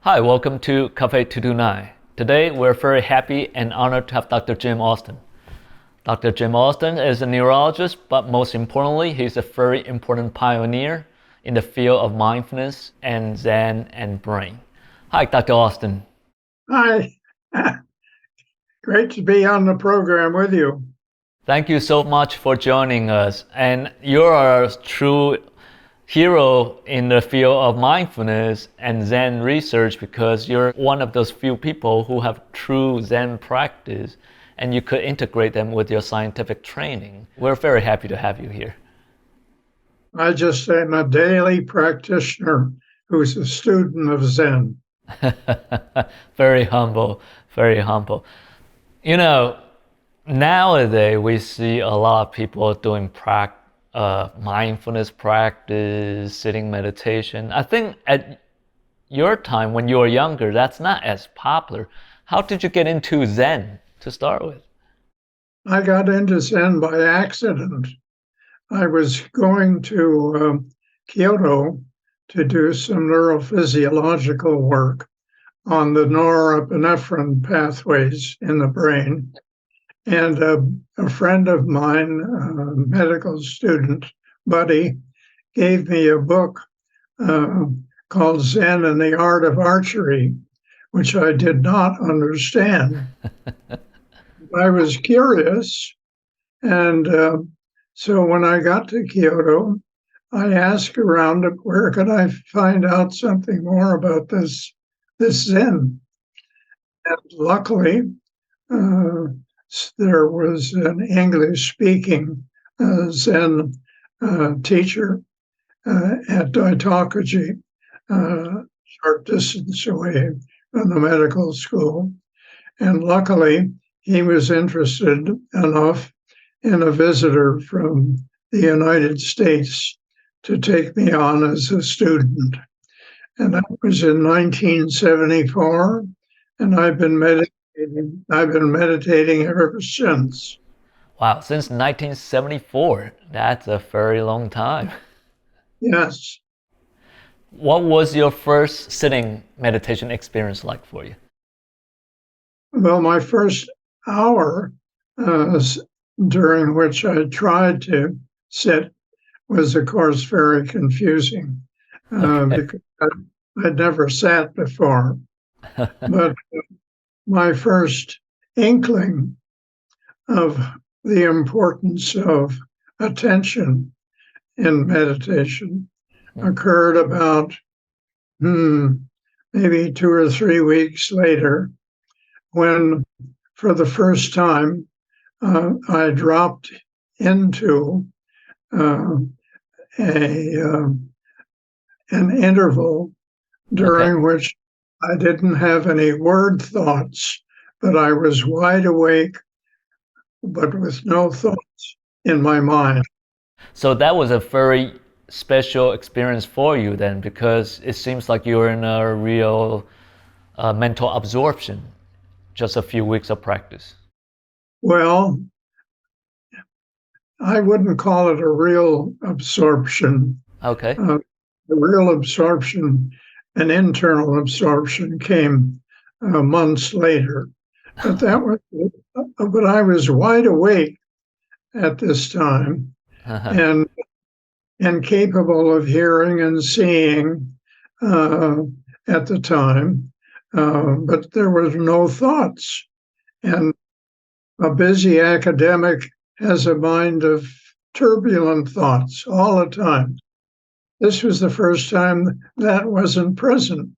Hi, welcome to Cafe 229. Today, we're very happy and honored to have Dr. Jim Austin. Dr. Jim Austin is a neurologist, but most importantly, he's a very important pioneer in the field of mindfulness and Zen and brain. Hi, Dr. Austin. Hi, great to be on the program with you. Thank you so much for joining us. And you're a true hero in the field of mindfulness and Zen research because you're one of those few people who have true Zen practice and you could integrate them with your scientific training. We're very happy to have you here. I just am a daily practitioner who's a student of Zen. Very humble, very humble. You know, nowadays we see a lot of people doing mindfulness practice, sitting meditation. I think at your time when you were younger, that's not as popular. How did you get into Zen to start with? I got into Zen by accident. I was going to Kyoto to do some neurophysiological work on the norepinephrine pathways in the brain. And a friend of mine, a medical student, Buddy, gave me a book called Zen and the Art of Archery, which I did not understand. I was curious. And so when I got to Kyoto, I asked around where could I find out something more about this Zen. And luckily, there was an English-speaking Zen teacher at Daitakuji, short distance away from the medical school. And luckily, he was interested enough in a visitor from the United States to take me on as a student. And that was in 1974, and I've been meditating ever since. Wow, since 1974, that's a very long time. Yes. What was your first sitting meditation experience like for you? Well, my first hour during which I tried to sit was, of course, very confusing because I'd never sat before. But my first inkling of the importance of attention in meditation occurred about maybe 2 or 3 weeks later, when for the first time I dropped into an interval during which I didn't have any word thoughts, but I was wide awake, but with no thoughts in my mind. So that was a very special experience for you then, because it seems like you're in a real mental absorption, just a few weeks of practice. Well, I wouldn't call it a real absorption. Okay. The real absorption, an internal absorption, came months later. But but I was wide awake at this time, and capable of hearing and seeing at the time, but there was no thoughts. And a busy academic has a mind of turbulent thoughts all the time. This was the first time that wasn't present,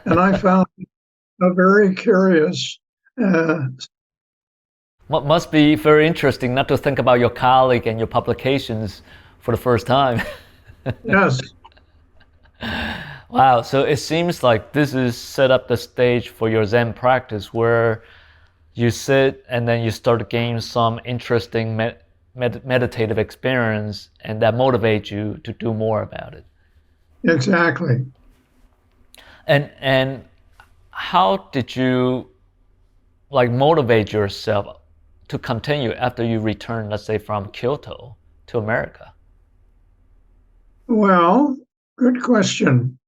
and I found a very curious. Must be very interesting not to think about your colleague and your publications for the first time. Yes. Wow, so it seems like this is set up the stage for your Zen practice where you sit and then you start to gain some interesting meditative experience and that motivates you to do more about it. Exactly. And how did you motivate yourself to continue after you return, let's say, from Kyoto to America? Well, good question.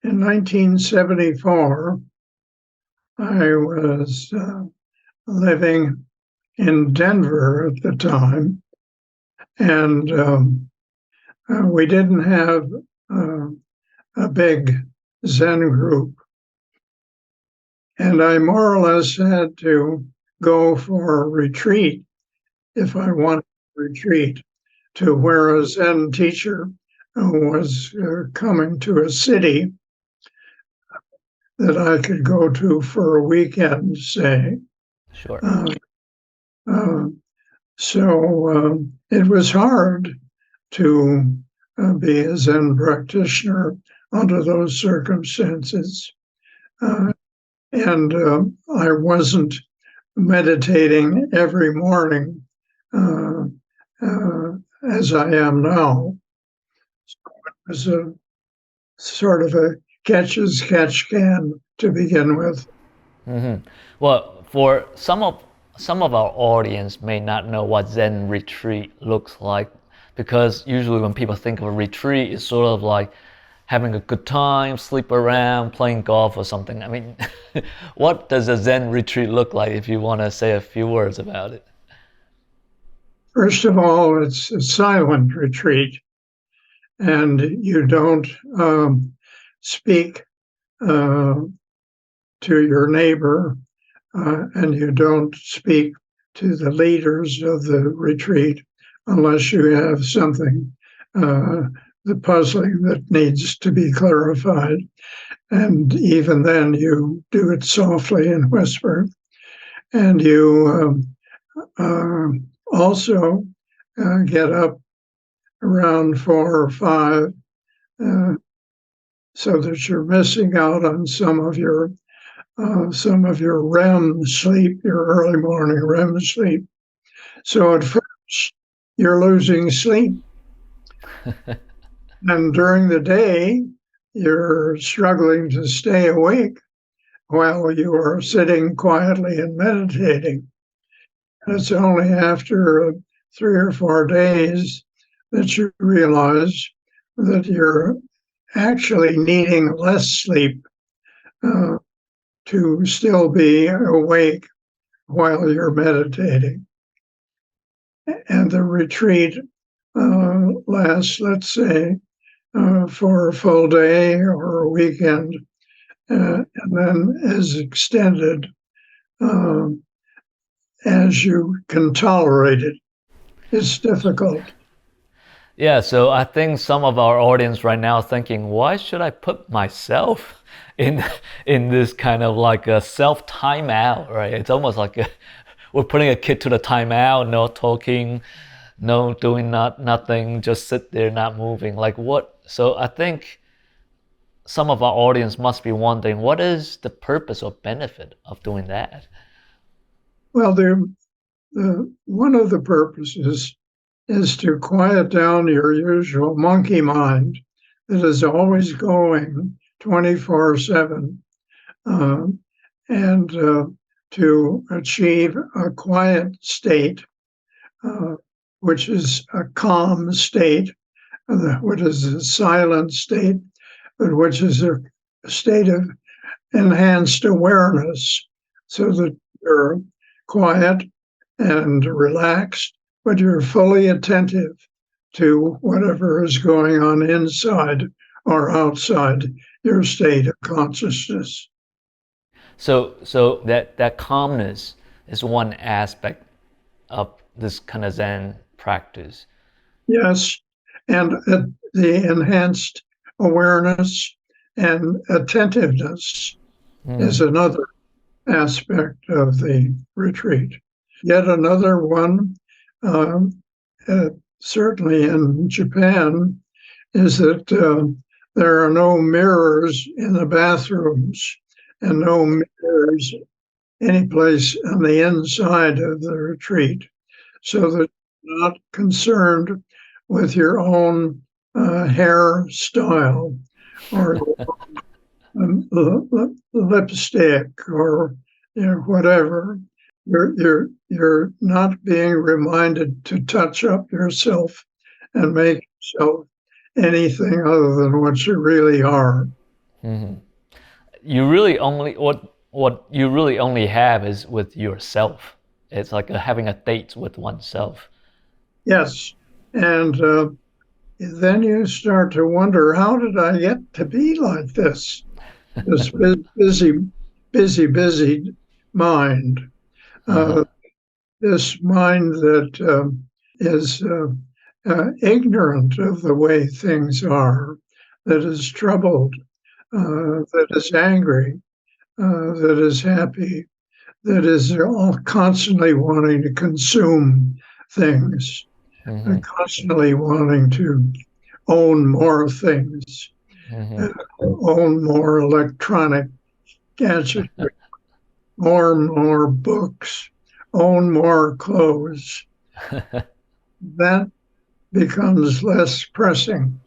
In 1974, I was living in Denver at the time, and we didn't have a big Zen group. And I more or less had to go for a retreat if I wanted to retreat to where a Zen teacher was coming to a city that I could go to for a weekend, say. Sure. Uh, uh, so it was hard to be a Zen practitioner under those circumstances. And I wasn't meditating every morning uh, uh, as I am now. So it was a sort of a catch as catch can to begin with. Well, for some of our audience may not know what Zen retreat looks like, because usually when people think of a retreat, it's sort of like having a good time, sleep around, playing golf or something. I mean, what does a Zen retreat look like if you want to say a few words about it? First of all, it's a silent retreat, and you don't speak to your neighbor, and you don't speak to the leaders of the retreat unless you have something, the puzzling that needs to be clarified. And even then, you do it softly and whisper. And you also get up around 4 or 5 so that you're missing out on some of your REM sleep, your early morning REM sleep. So at first, you're losing sleep. And during the day, you're struggling to stay awake while you are sitting quietly and meditating. And it's only after 3 or 4 days that you realize that you're actually needing less sleep to still be awake while you're meditating. And the retreat lasts, let's say, for a full day or a weekend, and then is extended as you can tolerate it. It's difficult. Yeah, so I think some of our audience right now thinking, why should I put myself in in this kind of like a self timeout, right? It's almost like we're putting a kid to the timeout, no talking, no doing nothing, just sit there not moving. Like what? So I think some of our audience must be wondering, what is the purpose or benefit of doing that? Well, one of the purposes is to quiet down your usual monkey mind that is always going 24/7, and to achieve a quiet state, which is a calm state, which is a silent state, but which is a state of enhanced awareness, so that you're quiet and relaxed, but you're fully attentive to whatever is going on inside or outside your state of consciousness. So that calmness is one aspect of this kind of Zen practice. Yes, and the enhanced awareness and attentiveness is another aspect of the retreat. Yet another one, certainly in Japan, is that there are no mirrors in the bathrooms and no mirrors any place on the inside of the retreat, so that you're not concerned with your own hairstyle or lipstick or whatever. You're not being reminded to touch up yourself and make yourself anything other than what you really are. You really only what you really only have is with yourself. It's like having a date with oneself. Yes. And then you start to wonder, how did I get to be like this? This busy mind. Uh-huh. This mind that is ignorant of the way things are, that is troubled, that is angry, that is happy, that is all constantly wanting to consume things, constantly wanting to own more things, own more electronic gadgetry, more books, own more clothes. That becomes less pressing.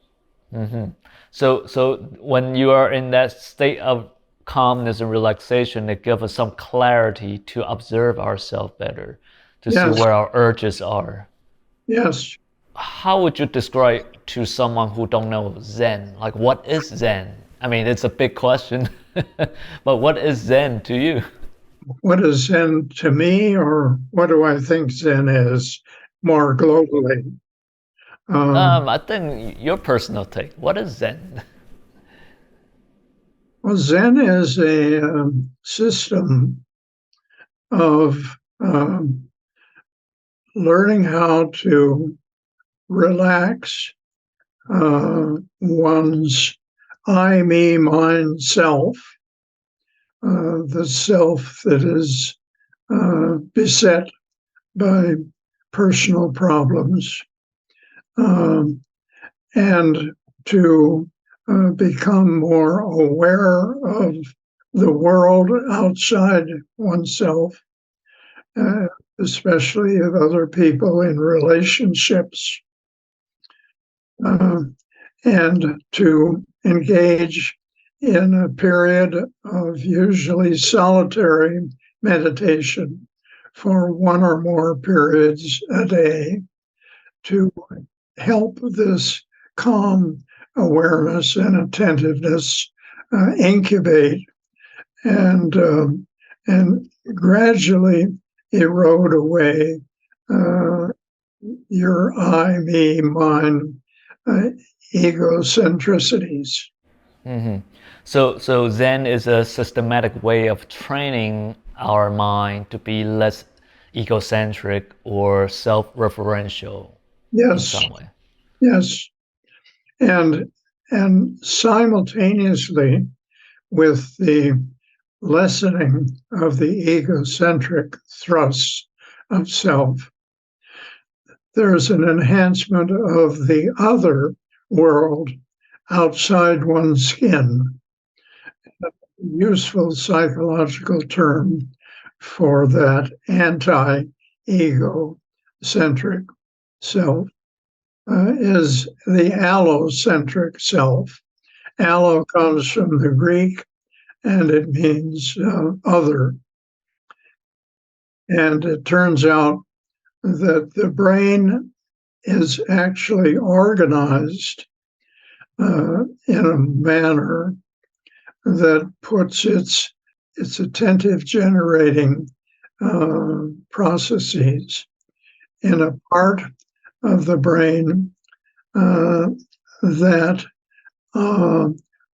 So when you are in that state of calmness and relaxation, it gives us some clarity to observe ourselves better, to see Yes, where our urges are. yes. How would you describe to someone who don't know Zen? Like, what is Zen? I mean, it's a big question, but what is Zen to you? What is Zen to me, or what do I think Zen is more globally? I think your personal take. What is Zen? Well, Zen is a system of learning how to relax one's I, me, mine, self, the self that is beset by personal problems, and to become more aware of the world outside oneself, uh, especially of other people in relationships, uh, and to engage in a period of usually solitary meditation for one or more periods a day to help this calm awareness and attentiveness incubate and gradually erode away uh, your I, me, mine uh, egocentricities. So Zen is a systematic way of training our mind to be less egocentric or self-referential in Yes, some way. yes, and and simultaneously with the lessening of the egocentric thrusts of self, there's an enhancement of the other world outside one's skin, a useful psychological term for that anti-ego-centric self, is the allocentric self. Allo comes from the Greek and it means other. And it turns out that the brain is actually organized in a manner that puts its attentive generating processes in a part of the brain that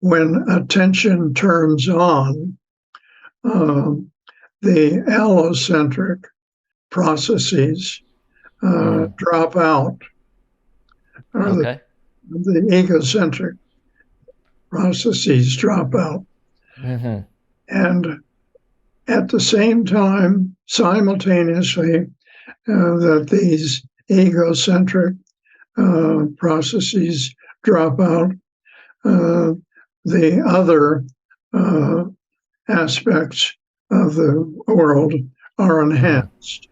when attention turns on, the allocentric processes drop out, or Okay. the egocentric processes drop out. And at the same time, simultaneously, that these egocentric processes drop out, the other aspects of the world are enhanced.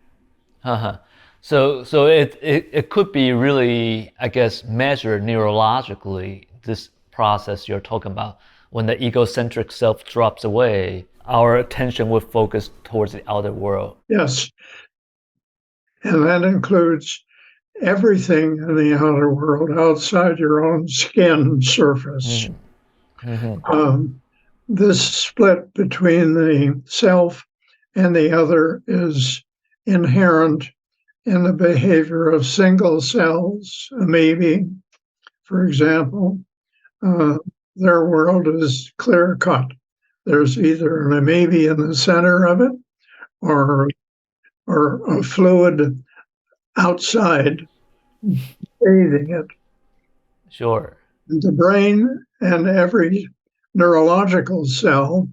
Uh-huh. So it could be really, I guess, measured neurologically, this process you're talking about. When the egocentric self drops away, our attention would focus towards the outer world. Yes, and that includes everything in the outer world outside your own skin surface. this split between the self and the other is inherent in the behavior of single cells, amoebae, for example. Their world is clear cut. There's either an amoeba in the center of it or a fluid outside bathing it. Sure. The brain and every neurological cell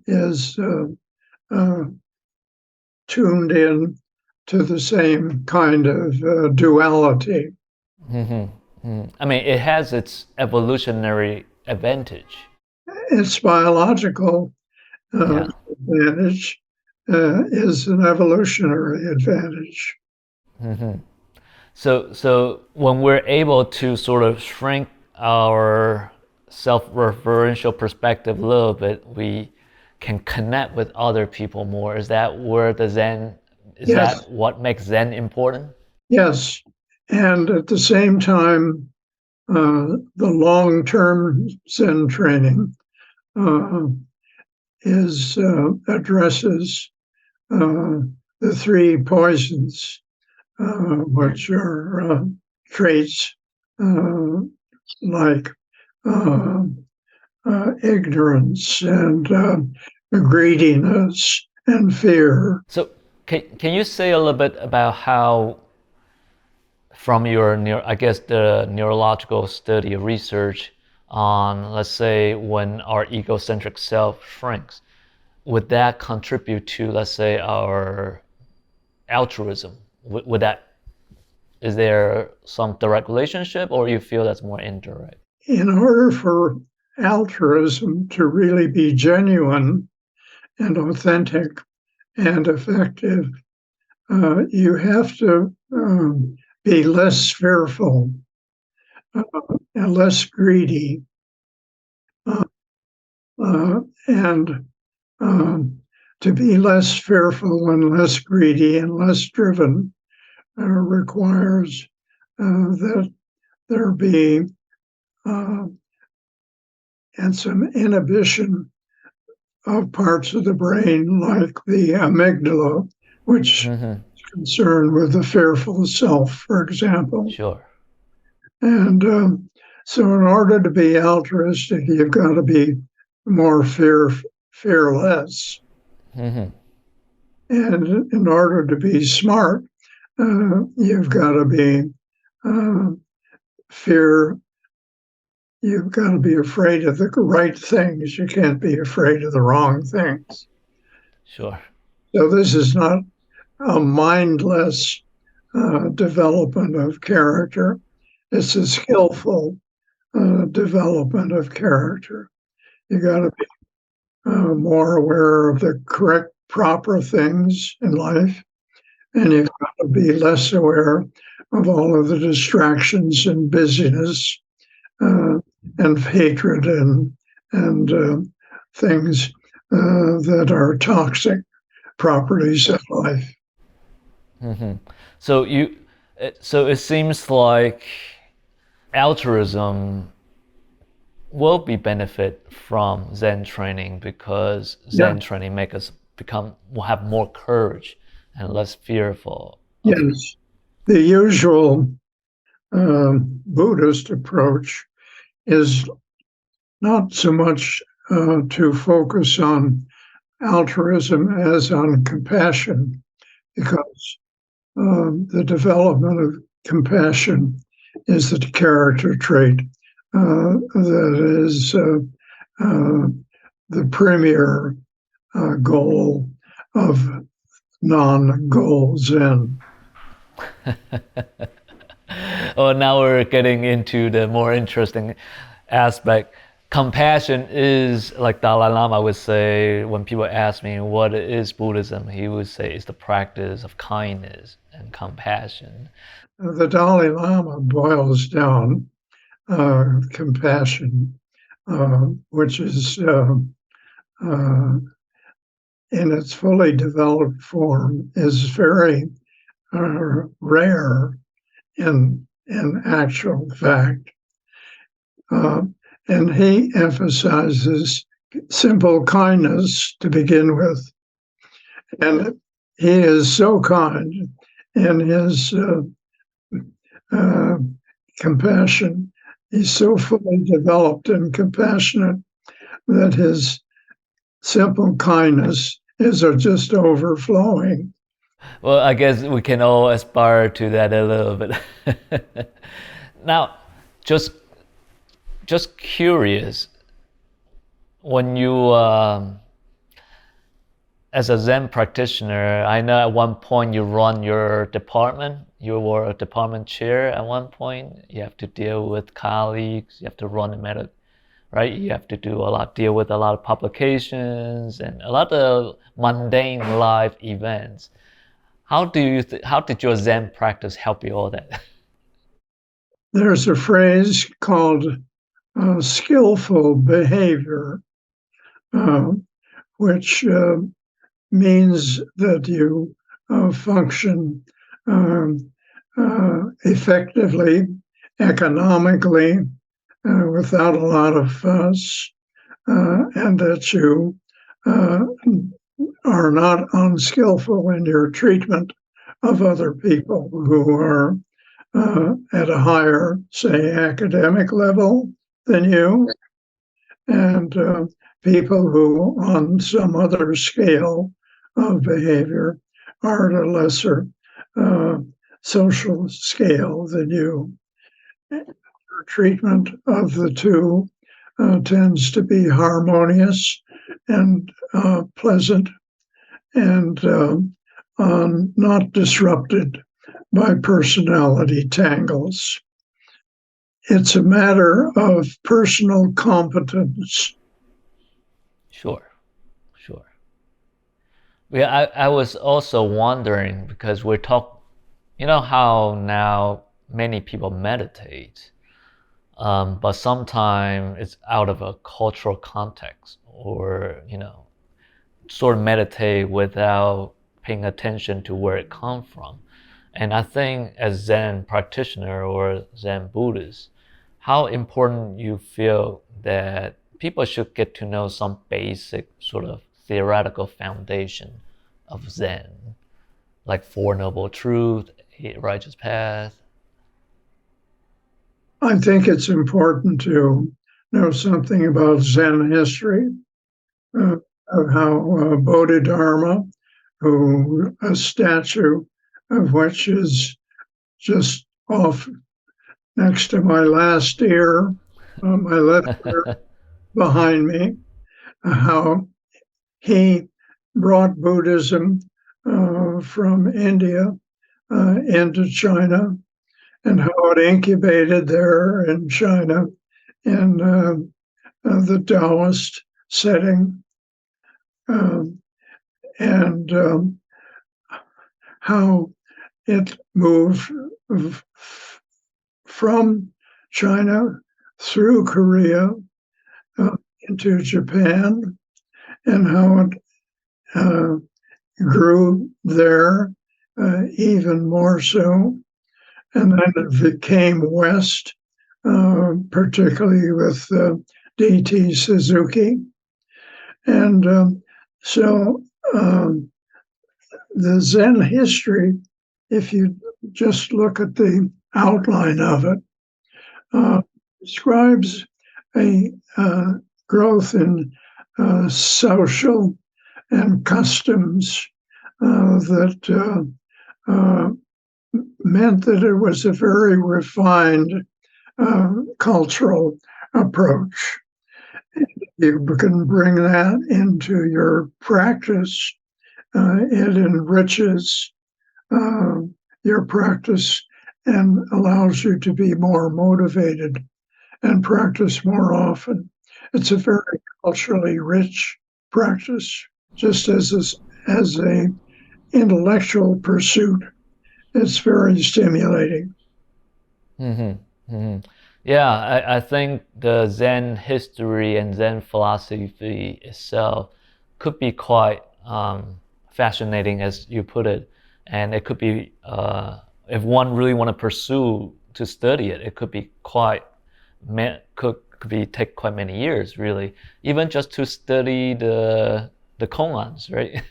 is tuned in to the same kind of duality. I mean, it has its evolutionary advantage. Its biological Yeah. advantage is an evolutionary advantage. So when we're able to sort of shrink our self-referential perspective a little bit, we can connect with other people more. Is that where the Zen, is Yes, that what makes Zen important? yes. And at the same time, the long-term Zen training uh, addresses the three poisons, which are traits like uh, ignorance and greediness and fear. So can you say a little bit about how from your I guess the neurological study research on, let's say, when our egocentric self shrinks, would that contribute to, let's say, our altruism? Would that, is there some direct relationship, or you feel that's more indirect? In order for altruism to really be genuine and authentic and effective, you have to be less fearful and less greedy, uh, and to be less fearful and less greedy and less driven requires that there be and some inhibition of parts of the brain, like the amygdala, which is concerned with the fearful self, for example. Sure. And so, in order to be altruistic, you've got to be more fearless. And in order to be smart, you've got to be fear. You've got to be afraid of the right things. You can't be afraid of the wrong things. Sure. So this is not a mindless development of character. It's a skillful development of character. You got to be more aware of the correct, proper things in life, and you've got to be less aware of all of the distractions and busyness and hatred and things that are toxic properties of life. So so it seems like altruism will be benefit from Zen training, because Yeah. Zen training make us will have more courage and less fearful. Yes. The usual Buddhist approach is not so much to focus on altruism as on compassion, because the development of compassion is the character trait that is the premier goal of non-goal Zen. Well, now we're getting into the more interesting aspect. Compassion is, like Dalai Lama would say, when people ask me what is Buddhism, he would say it's the practice of kindness and compassion. The Dalai Lama boils down compassion, which is in its fully developed form, is very rare in actual fact. And he emphasizes simple kindness to begin with. And he is so kind in his compassion. He's so fully developed and compassionate that his simple kindness is just overflowing. Well, I guess we can all aspire to that a little bit. Now, just just curious, when you as a Zen practitioner, I know at one point you run your department. You were a department chair at one point. You have to deal with colleagues. You have to run a right? You have to deal with a lot of publications and a lot of mundane life events. How did your Zen practice help you all that? There's a phrase called skillful behavior, uh, which means that you function effectively, economically, without a lot of fuss, and that you are not unskillful in your treatment of other people who are at a higher, say, academic level than you, and people who, on some other scale of behavior, are at a lesser social scale than you. Your treatment of the two tends to be harmonious and pleasant and not disrupted by personality tangles. It's a matter of personal competence. Sure, sure. Yeah, I was also wondering because you know how now many people meditate, but sometimes it's out of a cultural context or, sort of meditate without paying attention to where it comes from. And I think as Zen practitioner or Zen Buddhist, how important you feel that people should get to know some basic sort of theoretical foundation of Zen, like Four Noble Truths, Eight Righteous Paths. I think it's important to know something about Zen history, of how Bodhidharma, who a statue of which is just off next to my last ear, my left ear behind me, how he brought Buddhism from India into China, and how it incubated there in China in the Taoist setting, and how it moved from China through Korea into Japan, and how it grew there even more so. And then it came west, particularly with D.T. Suzuki. And so the Zen history, if you just look at the outline of it, describes a growth in social and customs that meant that it was a very refined cultural approach. You can bring that into your practice. It enriches your practice and allows you to be more motivated and practice more often. It's a very culturally rich practice, just as a intellectual pursuit. It's very stimulating. Mm-hmm, mm-hmm. Yeah, I think the Zen history and Zen philosophy itself could be quite fascinating, as you put it, and it could be if one really want to pursue to study it, it could be quite could take quite many years, really, even just to study the koans, right?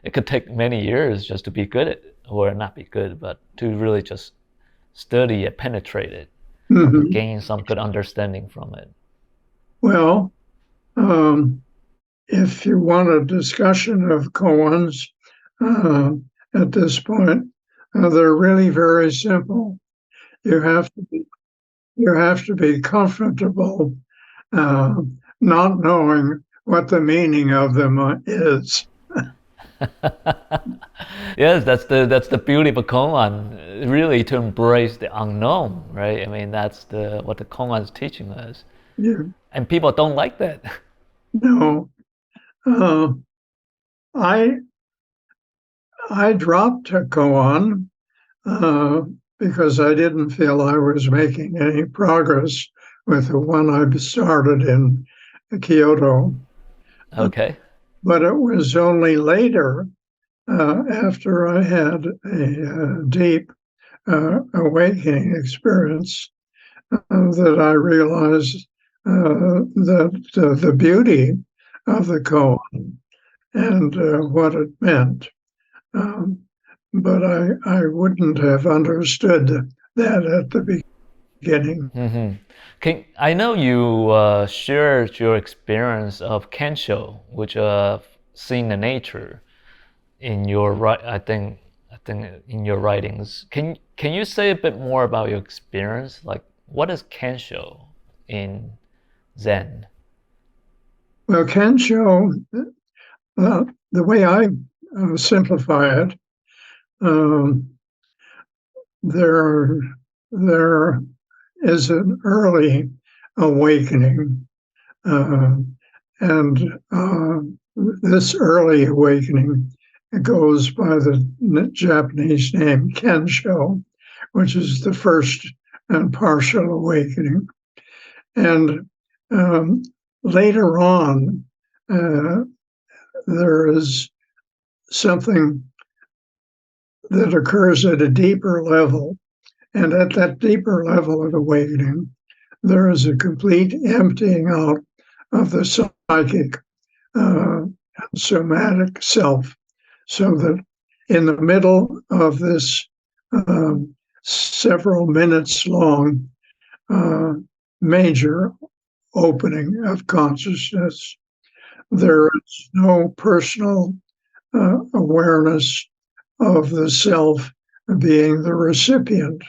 It could take many years just to be good at, or not be good, but to really just study it, penetrate it, and Mhm. gain some good understanding from it. Well, um, if you want a discussion of koans uh, at this point, they're really very simple. You have to be, you have to be comfortable uh, not knowing what the meaning of them is. Yes, that's the beauty of a koan, really to embrace the unknown, right? I mean, that's the what the koan is teaching us, You and people don't like that. know, uh, I I dropped a koan uh, because I didn't feel I was making any progress with the one I started in Kyoto. Okay. But it was only later, after I had a deep awakening experience, that I realized that the beauty of the koan and what it meant. Um, but I wouldn't have understood that at the beginning. I know you shared your experience of Kensho, which seeing the nature in your I think in your writings. Can you say a bit more about your experience? Like, what is Kensho in Zen? Well, Kensho, the way I simplify it, um, there there is an early awakening, uh, and this early awakening goes by the Japanese name Kensho, which is the first and partial awakening. And um, later on, uh, there is something that occurs at a deeper level. And at that deeper level of awakening, there is a complete emptying out of the psychic and somatic self, so that in the middle of this several minutes long uh, major opening of consciousness, there is no personal awareness of the self being the recipient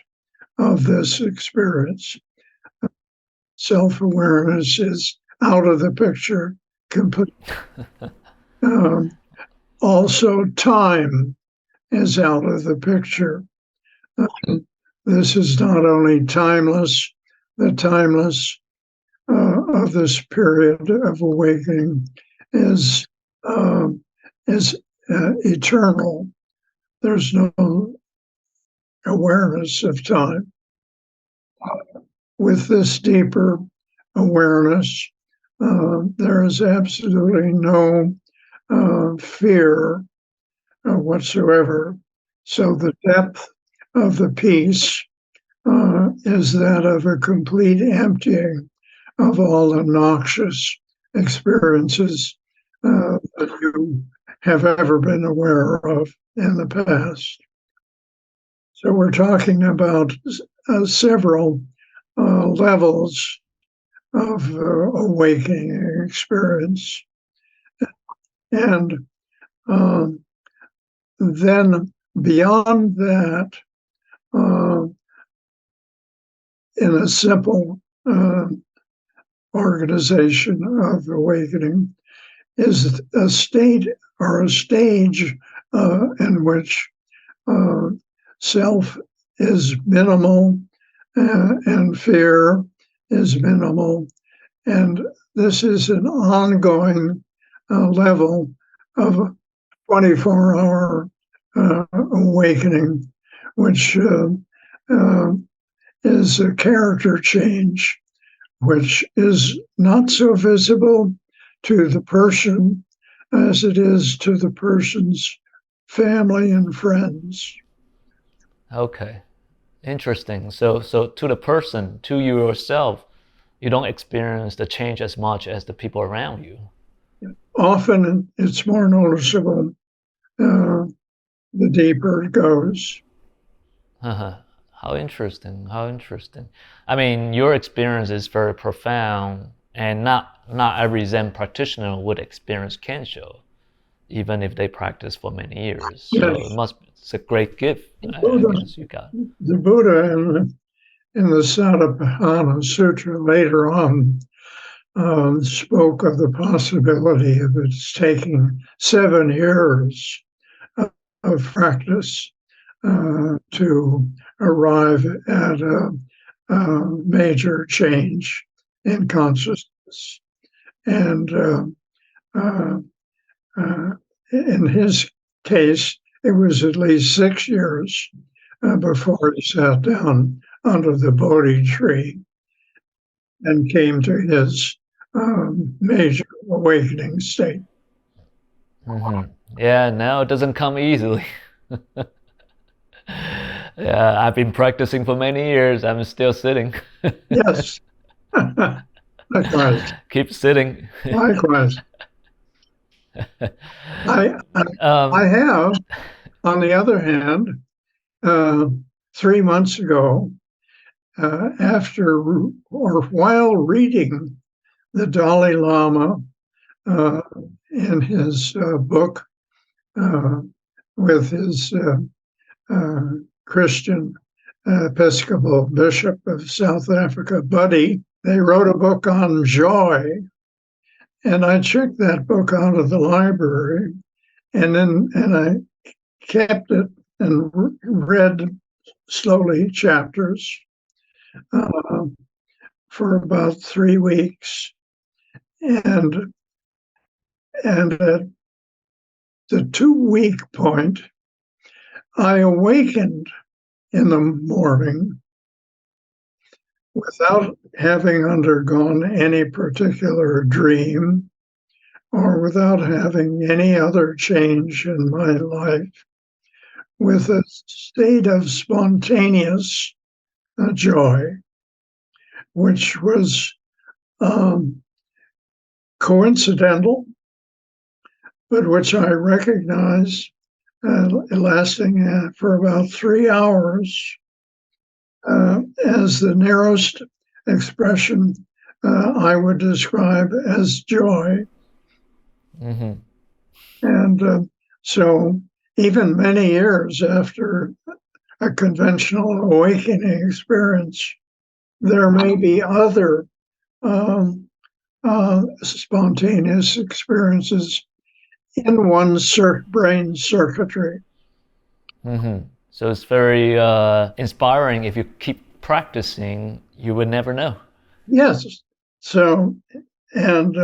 of this experience. Self awareness is out of the picture completely. Um, Also, time is out of the picture. This is not only timeless, the timeless of this period of awakening is um, is eternal. There's no awareness of time. With this deeper awareness, there is absolutely no fear whatsoever. So the depth of the peace is that of a complete emptying of all the noxious experiences that you have ever been aware of in the past. So we're talking about several levels of awakening experience. And then beyond that, uh, in a simple organization of awakening, is a state or a stage in which self is minimal and fear is minimal. And this is an ongoing level of 24-hour awakening, which is a character change, which is not so visible to the person as it is to the person's family and friends. Okay, interesting. So to the person, to yourself, you don't experience the change as much as the people around you. Often it's more noticeable the deeper it goes. How interesting! How interesting! I mean, your experience is very profound, and not every Zen practitioner would experience Kensho, even if they practice for many years. So Yes. it's a great gift, I Buddha, guess you got. the Buddha in the Satipatthana Sutra later on spoke of the possibility of its taking 7 years of practice to arrive at a major change in consciousness. And in his case, it was at least 6 years before he sat down under the Bodhi tree and came to his major awakening state. Yeah, no, it doesn't come easily. Yeah, I've been practicing for many years. I'm still sitting. Yes, likewise. Keep sitting. Likewise. I Um, have, on the other hand, 3 months ago, after or while reading the Dalai Lama in his book with his Christian Episcopal Bishop of South Africa, Buddy, they wrote a book on joy. And I checked that book out of the library, and I kept it and read slowly chapters for about 3 weeks. And at the 2-week point, I awakened in the morning without having undergone any particular dream or without having any other change in my life, with a state of spontaneous joy, which was coincidental, but which I recognize lasting for about 3 hours as the nearest expression I would describe as joy. And so even many years after a conventional awakening experience, there may be other spontaneous experiences in one's brain circuitry. So it's very inspiring. If you keep practicing, you would never know. Yes. So, and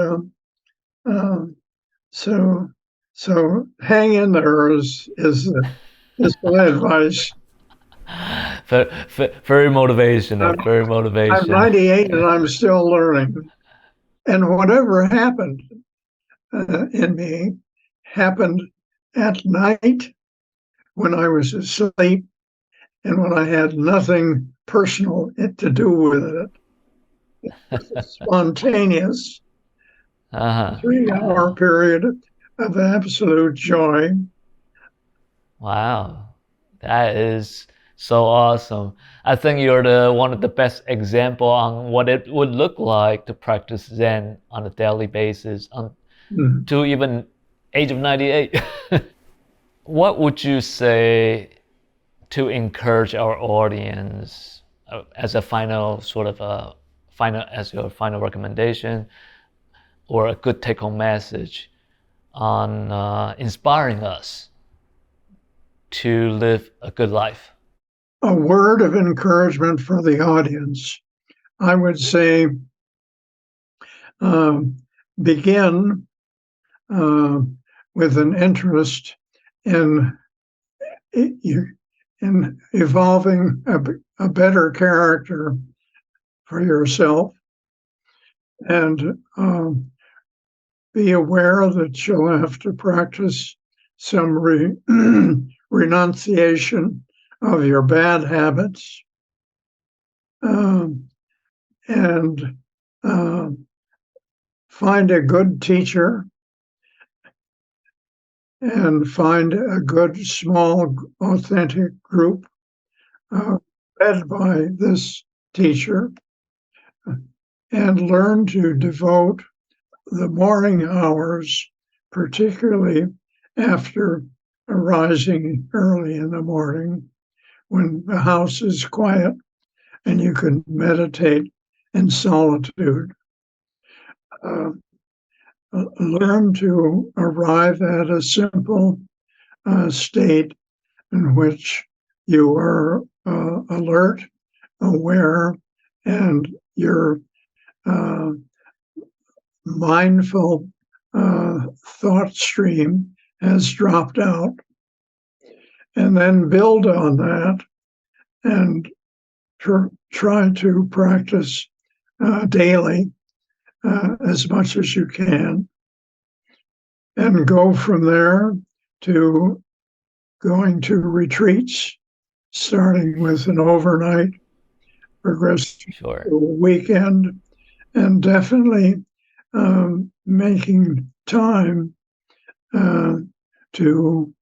so hang in there is my advice. Very motivational. Very motivational. I'm 98 and I'm still learning. And whatever happened in me happened at night when I was asleep and when I had nothing personal to do with it. It's spontaneous 3-hour period of absolute joy. Wow, that is so awesome. I think you're one of the best example on what it would look like to practice Zen on a daily basis to even age of 98. What would you say to encourage our audience as a final sort of as your final recommendation or a good take-home message on inspiring us to live a good life? A word of encouragement for the audience. I would say begin with an interest in evolving a better character for yourself, and be aware that you'll have to practice some renunciation of your bad habits, and find a good teacher and find a good, small, authentic group led by this teacher, and learn to devote the morning hours, particularly after arising early in the morning when the house is quiet and you can meditate in solitude. Learn to arrive at a simple state in which you are alert, aware, and your mindful thought stream has dropped out. And then build on that and try to practice daily as much as you can, and go from there to going to retreats, starting with an overnight, progressing to a weekend, and definitely making time to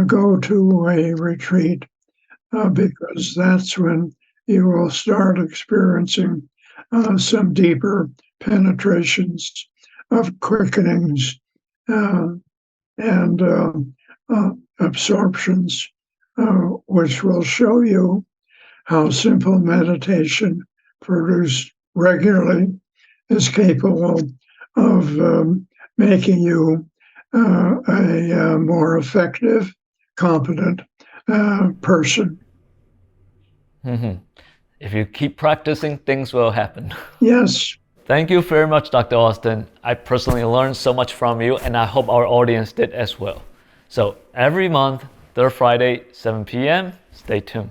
go to a retreat, because that's when you will start experiencing some deeper penetrations of quickenings and absorptions, which will show you how simple meditation produced regularly is capable of making you a more effective, competent person. Mm-hmm. If you keep practicing, things will happen. Yes. Thank you very much, Dr. Austin. I personally learned so much from you, and I hope our audience did as well. So every month, third Friday, 7 p.m., stay tuned.